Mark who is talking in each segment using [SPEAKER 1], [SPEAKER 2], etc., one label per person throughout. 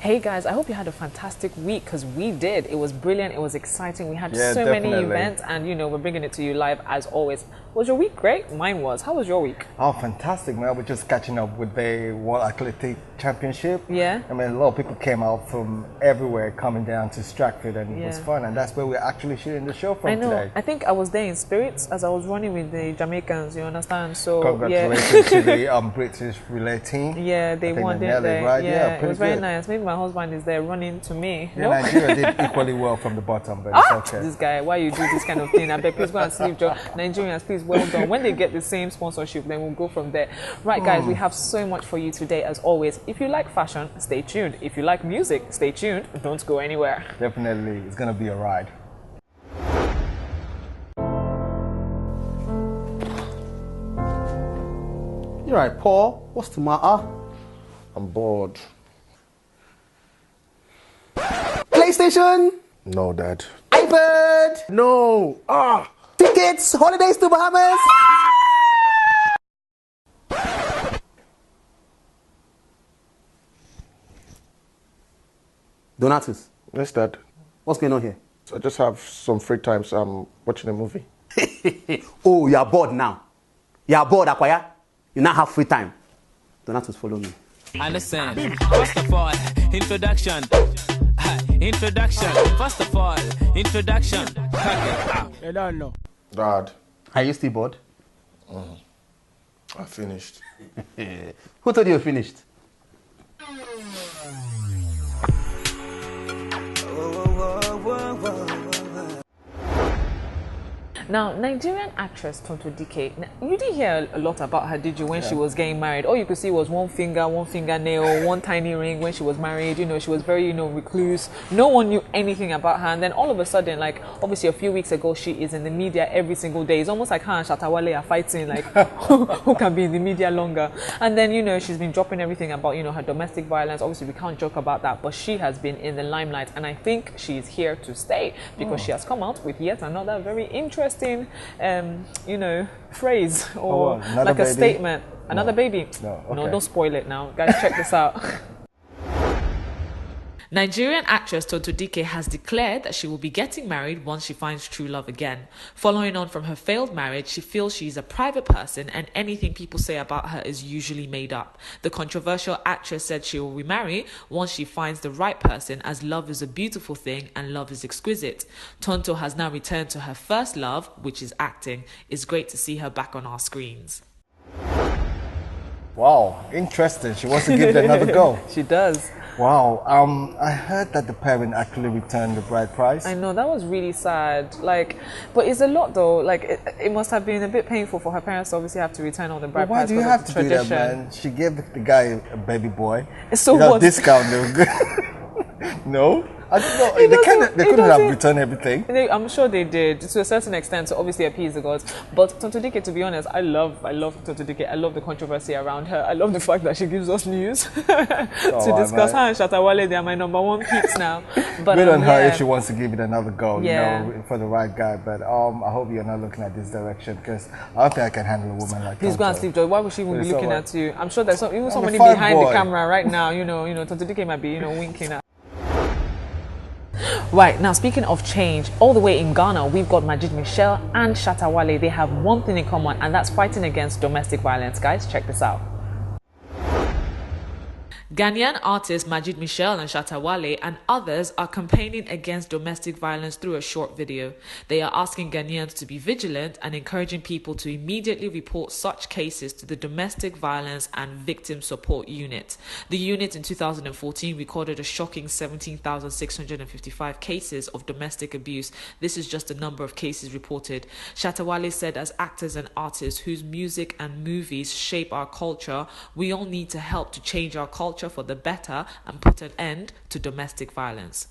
[SPEAKER 1] Hey guys, I hope you had a fantastic week because we did. It was brilliant. It was exciting. We had so
[SPEAKER 2] definitely.
[SPEAKER 1] many events and we're bringing it to you live as always. Was your week great? Mine was. How was your week?
[SPEAKER 2] Oh, fantastic, man. We're just catching up with the World Athletic Championship.
[SPEAKER 1] Yeah.
[SPEAKER 2] I mean, a lot of people came out from everywhere coming down to Stratford and it was fun. And that's where we're actually shooting the show from today.
[SPEAKER 1] I think I was there in spirits as I was running with the Jamaicans, you understand? So
[SPEAKER 2] congratulations to the British relay team.
[SPEAKER 1] Yeah, they won, didn't they?
[SPEAKER 2] Right?
[SPEAKER 1] Yeah, it was very
[SPEAKER 2] good.
[SPEAKER 1] nice. Maybe my husband is there running to me.
[SPEAKER 2] Yeah, Nigeria did equally well from the bottom, but it's okay.
[SPEAKER 1] This guy, why you do this kind of thing? I bet please go and sleep, Joe. Nigerians, please, well done. When they get the same sponsorship, then we'll go from there. Right, guys, we have so much for you today, as always. If you like fashion, stay tuned. If you like music, stay tuned. Don't go anywhere.
[SPEAKER 2] Definitely, it's going to be a ride.
[SPEAKER 3] You're right, Paul. What's the matter?
[SPEAKER 4] I'm bored.
[SPEAKER 3] PlayStation?
[SPEAKER 4] No, Dad.
[SPEAKER 3] iPad?
[SPEAKER 4] No!
[SPEAKER 3] Tickets? Holidays to Bahamas? Donatus,
[SPEAKER 4] Yes, Dad.
[SPEAKER 3] what's going on here?
[SPEAKER 4] So I just have some free time, so I'm watching a movie.
[SPEAKER 3] Oh, you are bored now. You are bored, Akwaya. You now have free time. Donatus, follow me.
[SPEAKER 5] Understand. First of all, introduction. Introduction. First of all, introduction. I don't know.
[SPEAKER 4] Dad,
[SPEAKER 3] Are you still bored?
[SPEAKER 4] I finished.
[SPEAKER 3] Who told you finished?
[SPEAKER 1] Now, Nigerian actress Tonto Dike, you didn't hear a lot about her, did you, when she was getting married? All you could see was one finger, one fingernail, one tiny ring when she was married. She was very, recluse. No one knew anything about her. And then all of a sudden, like, obviously a few weeks ago, she is in the media every single day. It's almost like her and Shatawale are fighting, like, who can be in the media longer. And then, she's been dropping everything about, her domestic violence. Obviously, we can't joke about that, but she has been in the limelight. And I think she's here to stay because she has come out with yet another very interesting phrase or like a statement. Another baby.
[SPEAKER 2] No, okay.
[SPEAKER 1] No, don't spoil it now. Guys, check this out. Nigerian actress Tonto Dike has declared that she will be getting married once she finds true love again. Following on from her failed marriage, she feels she is a private person and anything people say about her is usually made up. The controversial actress said she will remarry once she finds the right person, as love is a beautiful thing and love is exquisite. Tonto has now returned to her first love, which is acting. It's great to see her back on our screens.
[SPEAKER 2] Wow, interesting. She wants to give it another go.
[SPEAKER 1] She does.
[SPEAKER 2] Wow, I heard that the parent actually returned the bride price.
[SPEAKER 1] I know, that was really sad. Like, but it's a lot though. Like, it must have been a bit painful for her parents to obviously have to return all the bride price.
[SPEAKER 2] Why do you have to do that, man? She gave the guy a baby boy.
[SPEAKER 1] So what?
[SPEAKER 2] Discount. No? I don't know. They couldn't have returned everything.
[SPEAKER 1] I'm sure they did to a certain extent to obviously appease the gods. But Tonto Dike, to be honest, I love Tonto Dike. I love the controversy around her. I love the fact that she gives us news to discuss. Her and Shatawale, they are my number one picks now. But
[SPEAKER 2] good on her if she wants to give it another go,
[SPEAKER 1] Yeah.
[SPEAKER 2] for the right guy. But I hope you're not looking at this direction because I don't think I can handle a woman like
[SPEAKER 1] Please
[SPEAKER 2] Tonto.
[SPEAKER 1] go and sleep, Joy. Why would she even be looking at you? I'm sure there's somebody
[SPEAKER 2] fine
[SPEAKER 1] behind
[SPEAKER 2] boy.
[SPEAKER 1] the camera right now. Tonto Dike might be, winking at. Right, now speaking of change, all the way in Ghana, we've got Majid Michelle and Shatawale. They have one thing in common, and that's fighting against domestic violence. Guys, check this out. Ghanaian artists Majid Michelle and Shatawale and others are campaigning against domestic violence through a short video. They are asking Ghanaians to be vigilant and encouraging people to immediately report such cases to the Domestic Violence and Victim Support Unit. The unit in 2014 recorded a shocking 17,655 cases of domestic abuse. This is just the number of cases reported. Shatawale said, as actors and artists whose music and movies shape our culture, we all need to help to change our culture for the better and put an end to domestic violence.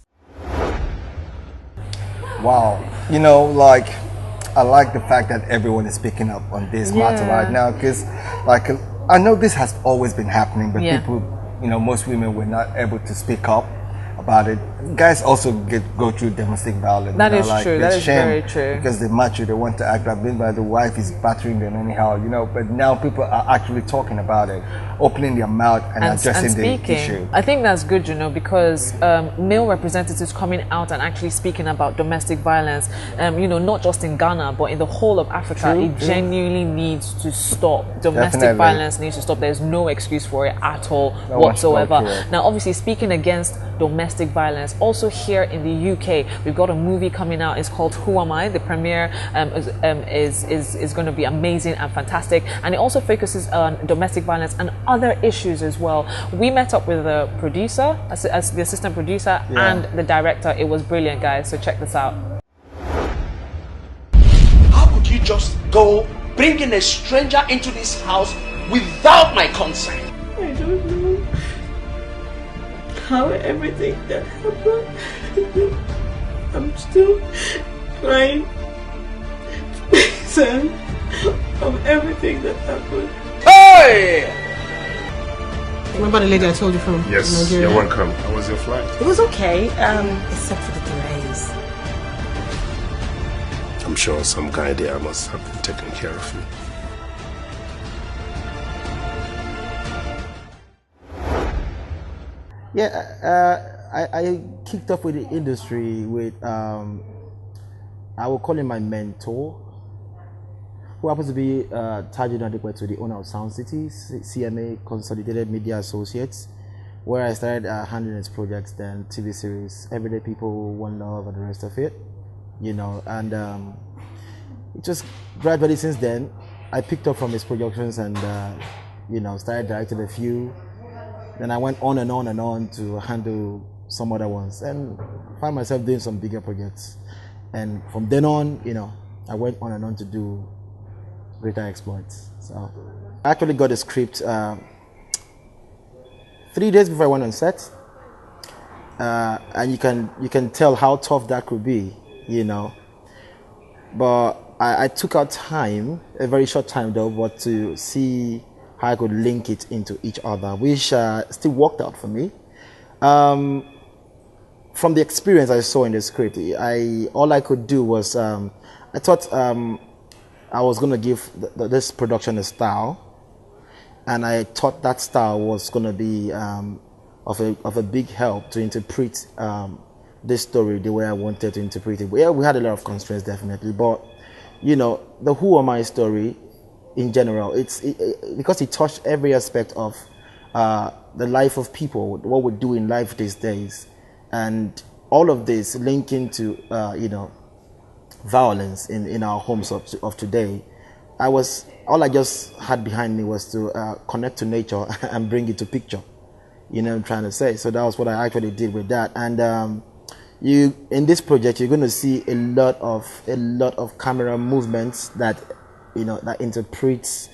[SPEAKER 2] Wow, I like the fact that everyone is speaking up on this matter right now because, I know this has always been happening, but people, most women were not able to speak up. about it. Guys also go through domestic violence.
[SPEAKER 1] That is true. That is very true.
[SPEAKER 2] Because they're macho, they want to act like meanwhile the wife is battering them anyhow, But now people are actually talking about it, opening their mouth and addressing the issue.
[SPEAKER 1] I think that's good, because male representatives coming out and actually speaking about domestic violence, not just in Ghana but in the whole of Africa, it genuinely needs to stop. Domestic violence needs to stop. There's no excuse for it at all whatsoever. Now, obviously, speaking against domestic violence, also here in the UK, we've got a movie coming out. It's called Who Am I? The premiere is going to be amazing and fantastic, and it also focuses on domestic violence and other issues as well. We met up with the producer, as the assistant producer, and the director. It was brilliant, guys. So check this out.
[SPEAKER 6] How could you just go bringing a stranger into this house without my consent?
[SPEAKER 7] I don't know how everything that happened. I'm still trying to make sense of everything that happened.
[SPEAKER 6] Hey!
[SPEAKER 7] What about the lady I told you from Nigeria?
[SPEAKER 4] You're welcome. How was your flight?
[SPEAKER 7] It was okay, except for the delays.
[SPEAKER 4] I'm sure some guy there must have been taking care of you.
[SPEAKER 3] I kicked off with the industry with, I will call him my mentor, who happens to be Tajud Adekwetu, the owner of Sound City, CMA, Consolidated Media Associates, where I started handling his projects, then TV series, Everyday People, One Love, and the rest of it, and it just gradually since then, I picked up from his productions and, started directing a few. Then I went on and on and on to handle some other ones and found myself doing some bigger projects. And from then on, I went on and on to do greater exploits. So I actually got a script 3 days before I went on set. And you can tell how tough that could be, But I took out time, a very short time though, but to see how I could link it into each other, which still worked out for me. From the experience I saw in the script, all I could do was, I thought I was going to give this production a style, and I thought that style was going to be of a big help to interpret this story the way I wanted to interpret it. Yeah, we had a lot of constraints, definitely, but the Who Am I story in general, because it touched every aspect of the life of people, what we do in life these days, and all of this linking to violence in our homes of today. All I just had behind me was to connect to nature and bring it to picture. What I'm trying to say. So that was what I actually did with that. And in this project, you're going to see a lot of camera movements that that interprets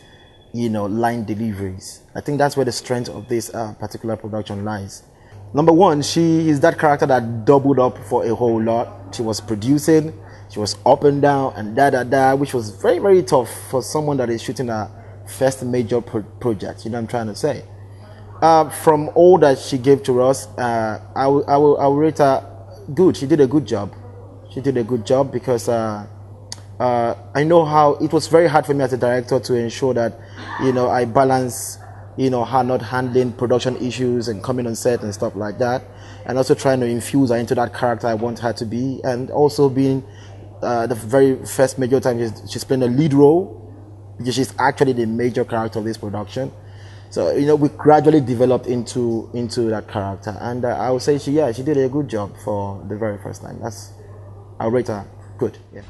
[SPEAKER 3] line deliveries. I think that's where the strength of this particular production lies. Number one, she is that character that doubled up for a whole lot. She was producing, she was up and down and which was very, very tough for someone that is shooting a first major project. What I'm trying to say. From all that she gave to us, I will rate her good. She did a good job. Because I know how it was very hard for me as a director to ensure that I balance her not handling production issues and coming on set and stuff like that, and also trying to infuse her into that character I want her to be, and also being the very first major time she's playing a lead role, because she's actually the major character of this production. So we gradually developed into that character, and I would say she did a good job for the very first time. I'll rate her good. Yeah.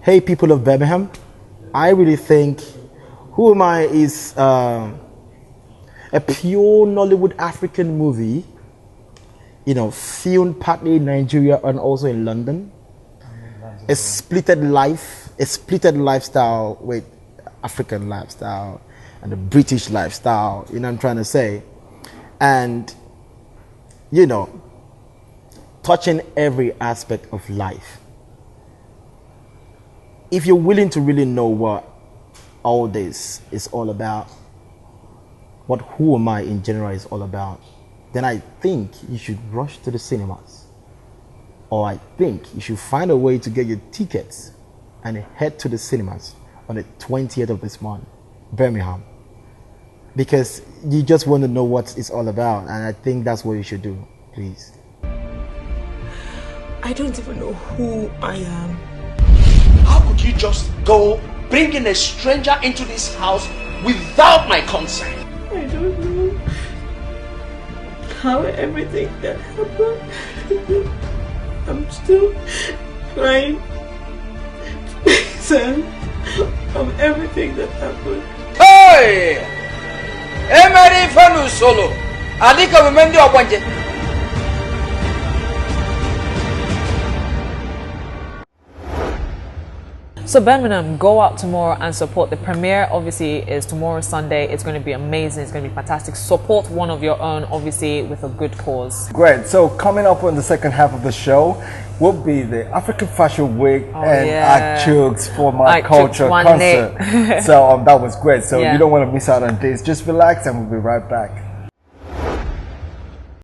[SPEAKER 3] Hey, people of Birmingham, I really think Who Am I is a pure Nollywood African movie, filmed partly in Nigeria and also in London. A splitted lifestyle with African lifestyle and the British lifestyle, what I'm trying to say. And, touching every aspect of life. if you're willing to really know what all this is all about, what Who Am I in general is all about, then I think you should rush to the cinemas. Or I think you should find a way to get your tickets and head to the cinemas on the 20th of this month, Birmingham. Because you just want to know what it's all about, and I think that's what you should do, please.
[SPEAKER 7] I don't even know who I am.
[SPEAKER 6] How could you just go bringing a stranger into this house without my consent?
[SPEAKER 7] I don't know how everything that happened. I'm still trying to make sense of everything that happened.
[SPEAKER 8] Hey! Emery Fanu Solo. Adika Womendi Obanje.
[SPEAKER 1] So Birmingham, go out tomorrow and support. The premiere obviously is tomorrow, Sunday. It's going to be amazing. It's going to be fantastic. Support one of your own, obviously, with a good cause.
[SPEAKER 2] Great. So coming up on the second half of the show will be the African Fashion Week and Achooks for My Culture concert. So that was great. So you don't want to miss out on this. Just relax and we'll be right back.